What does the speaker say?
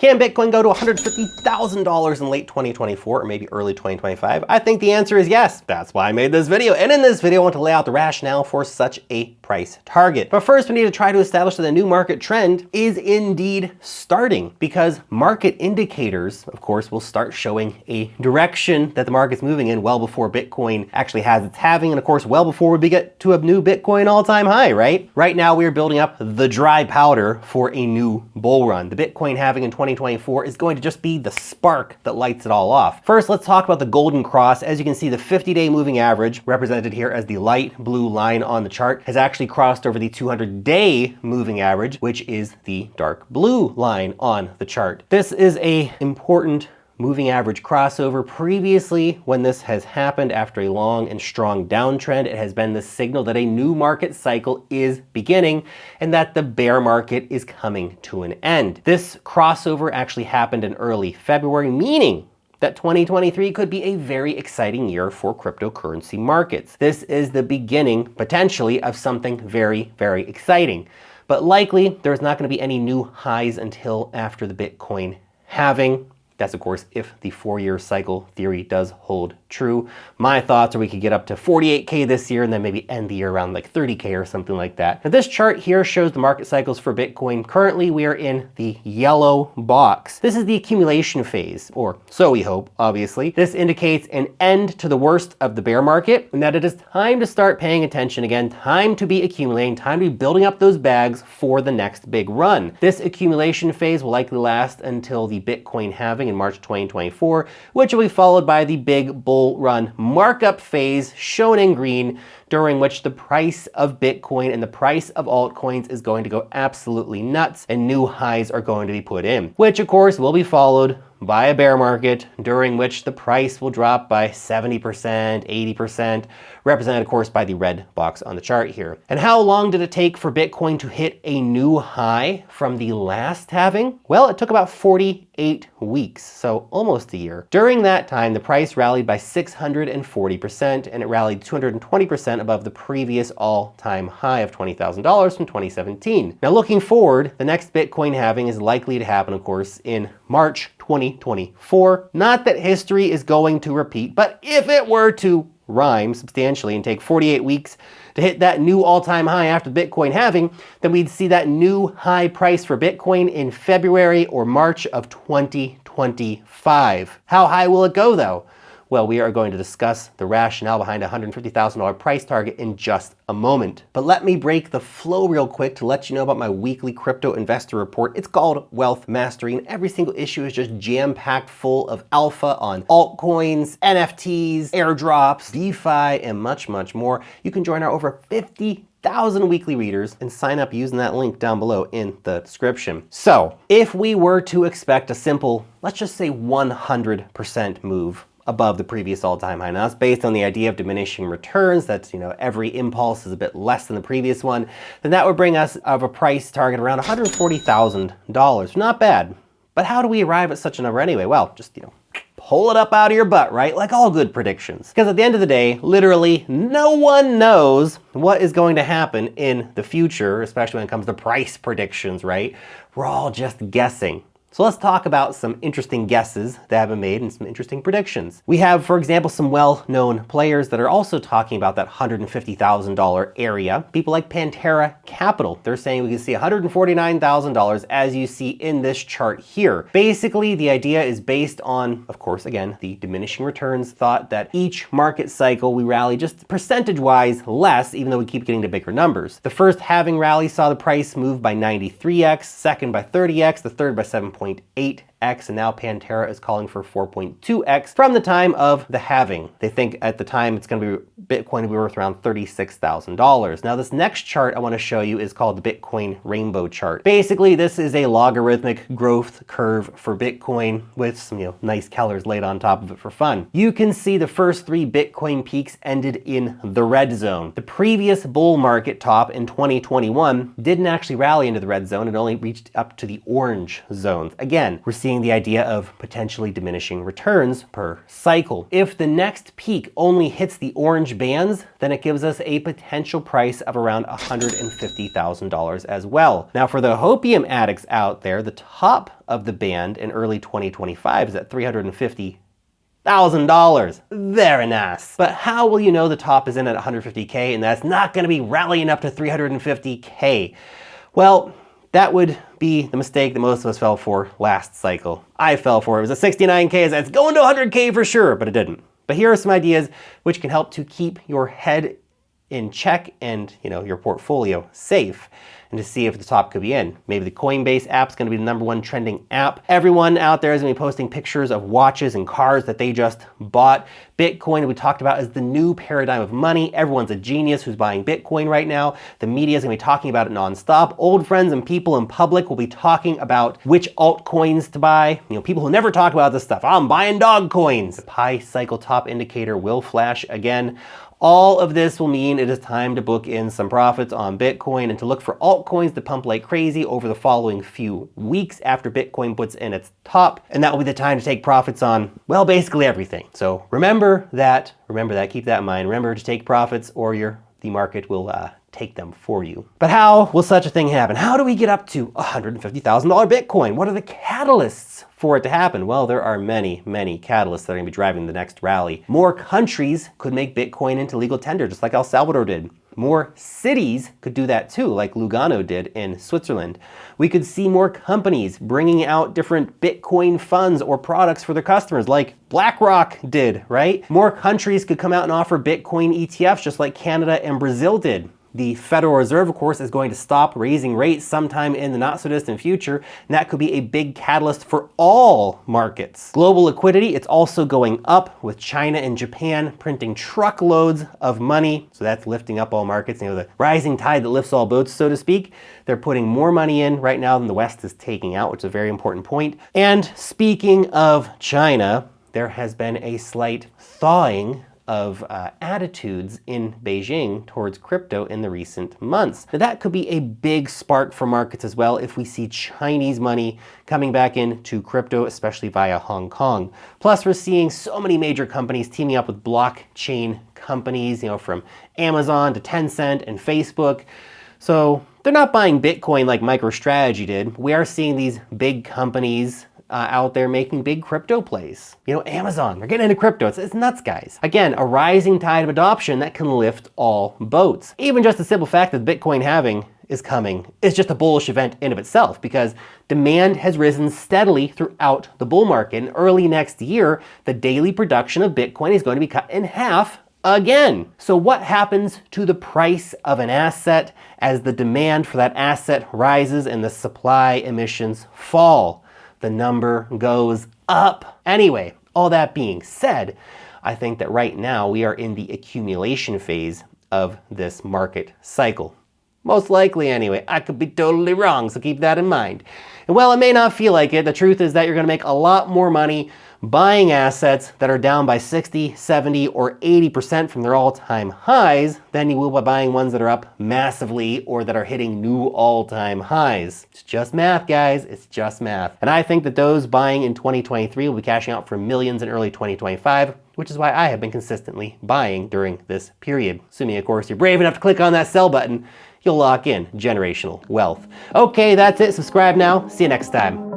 Can Bitcoin go to $150,000 in late 2024 or maybe early 2025? I think the answer is yes. That's why I made this video. And in this video, I want to lay out the rationale for such a price target. But first, we need to try to establish that the new market trend is indeed starting, because market indicators, of course, will start showing a direction that the market's moving in well before Bitcoin actually has its halving, and of course, well before we get to a new Bitcoin all-time high, right? Right now, we are building up the dry powder for a new bull run. The Bitcoin halving in 2024 is going to just be the spark that lights it all off. First, let's talk about the golden cross. As you can see, the 50-day moving average, represented here as the light blue line on the chart, has actually crossed over the 200-day moving average, which is the dark blue line on the chart. This is an important moving average crossover. Previously, when this has happened after a long and strong downtrend, it has been the signal that a new market cycle is beginning and that the bear market is coming to an end. This crossover actually happened in early February, meaning that 2023 could be a very exciting year for cryptocurrency markets. This is the beginning, potentially, of something very, very exciting. But likely, there's not going to be any new highs until after the Bitcoin halving. That's, of course, if the 4-year cycle theory does hold true. My thoughts are we could get up to 48K this year and then maybe end the year around like 30K or something like that. Now, this chart here shows the market cycles for Bitcoin. Currently, we are in the yellow box. This is the accumulation phase, or so we hope, obviously. This indicates an end to the worst of the bear market and that it is time to start paying attention again, time to be accumulating, time to be building up those bags for the next big run. This accumulation phase will likely last until the Bitcoin halving in March 2024, which will be followed by the big bull run markup phase shown in green, during which the price of Bitcoin and the price of altcoins is going to go absolutely nuts and new highs are going to be put in, which of course will be followed by a bear market during which the price will drop by 70%, 80%, represented of course by the red box on the chart here. And how long did it take for Bitcoin to hit a new high from the last halving? Well, it took about 48 weeks, so almost a year. During that time, the price rallied by 640% and it rallied 220% above the previous all-time high of $20,000 from 2017. Now looking forward, the next Bitcoin halving is likely to happen, of course, in March 2024. Not that history is going to repeat, but if it were to rhyme substantially and take 48 weeks to hit that new all-time high after the Bitcoin halving, then we'd see that new high price for Bitcoin in February or March of 2025. How high will it go though? Well, we are going to discuss the rationale behind a $150,000 price target in just a moment. But let me break the flow real quick to let you know about my weekly crypto investor report. It's called Wealth Mastery, and every single issue is just jam-packed full of alpha on altcoins, NFTs, airdrops, DeFi, and much, much more. You can join our over 50,000 weekly readers and sign up using that link down below in the description. So if we were to expect a simple, let's just say 100% move above the previous all-time high. Now, that's based on the idea of diminishing returns. That's, every impulse is a bit less than the previous one. Then that would bring us of a price target around $140,000. Not bad. But how do we arrive at such a number anyway? Well, just, pull it up out of your butt, right? Like all good predictions. Because at the end of the day, literally no one knows what is going to happen in the future, especially when it comes to price predictions, right? We're all just guessing. So let's talk about some interesting guesses that have been made and some interesting predictions. We have, for example, some well-known players that are also talking about that $150,000 area. People like Pantera Capital. They're saying we can see $149,000 as you see in this chart here. Basically, the idea is based on, of course, again, the diminishing returns thought that each market cycle we rally just percentage-wise less, even though we keep getting to bigger numbers. The first halving rally saw the price move by 93x, second by 30x, the third by 7.8x, and now Pantera is calling for 4.2x from the time of the halving. They think at the time it's going to be Bitcoin to be worth around $36,000. Now this next chart I want to show you is called the Bitcoin Rainbow Chart. Basically, this is a logarithmic growth curve for Bitcoin with some nice colors laid on top of it for fun. You can see the first 3 Bitcoin peaks ended in the red zone. The previous bull market top in 2021 didn't actually rally into the red zone. It only reached up to the orange zones. Again, we're seeing seeing the idea of potentially diminishing returns per cycle. If the next peak only hits the orange bands, then it gives us a potential price of around $150,000 as well. Now for the hopium addicts out there, the top of the band in early 2025 is at $350,000. Very nice. But how will you know the top is in at 150K and that's not going to be rallying up to 350K? Well, that would be the mistake that most of us fell for last cycle. I fell for it. It was a 69K, it's going to 100K for sure, but it didn't. But here are some ideas which can help to keep your head in check and your portfolio safe, and to see if the top could be in. Maybe the Coinbase app's gonna be the #1 trending app. Everyone out there is gonna be posting pictures of watches and cars that they just bought. Bitcoin, we talked about, is the new paradigm of money. Everyone's a genius who's buying Bitcoin right now. The media is gonna be talking about it nonstop. Old friends and people in public will be talking about which altcoins to buy. People who never talk about this stuff. I'm buying dog coins. The Pi cycle top indicator will flash again. All of this will mean it is time to book in some profits on Bitcoin and to look for altcoins to pump like crazy over the following few weeks after Bitcoin puts in its top. And that will be the time to take profits on, well, basically everything. So remember that, keep that in mind. Remember to take profits or the market will take them for you. But how will such a thing happen? How do we get up to $150,000 Bitcoin? What are the catalysts for it to happen? Well, there are many, many catalysts that are gonna be driving the next rally. More countries could make Bitcoin into legal tender, just like El Salvador did. More cities could do that too, like Lugano did in Switzerland. We could see more companies bringing out different Bitcoin funds or products for their customers, like BlackRock did, right? More countries could come out and offer Bitcoin ETFs, just like Canada and Brazil did. The Federal Reserve, of course, is going to stop raising rates sometime in the not so distant future, and that could be a big catalyst for all markets. Global liquidity, it's also going up with China and Japan printing truckloads of money, so that's lifting up all markets. The rising tide that lifts all boats, so to speak. They're putting more money in right now than the West is taking out, which is a very important point. And speaking of China, there has been a slight thawing of attitudes in Beijing towards crypto in the recent months. Now that could be a big spark for markets as well if we see Chinese money coming back into crypto, especially via Hong Kong. Plus, we're seeing so many major companies teaming up with blockchain companies, from Amazon to Tencent and Facebook. So they're not buying Bitcoin like MicroStrategy did. We are seeing these big companies out there making big crypto plays. Amazon, they're getting into crypto. It's nuts, guys. Again, a rising tide of adoption that can lift all boats. Even just the simple fact that Bitcoin halving is coming is just a bullish event in of itself, because demand has risen steadily throughout the bull market. And early next year, the daily production of Bitcoin is going to be cut in half again. So what happens to the price of an asset as the demand for that asset rises and the supply emissions fall? The number goes up. Anyway, all that being said, I think that right now we are in the accumulation phase of this market cycle. Most likely anyway. I could be totally wrong, so keep that in mind. And while it may not feel like it, the truth is that you're gonna make a lot more money buying assets that are down by 60, 70, or 80% from their all-time highs than you will by buying ones that are up massively or that are hitting new all-time highs. It's just math, guys. It's just math. And I think that those buying in 2023 will be cashing out for millions in early 2025, which is why I have been consistently buying during this period. Assuming, of course, you're brave enough to click on that sell button, you'll lock in generational wealth. Okay, that's it. Subscribe now. See you next time.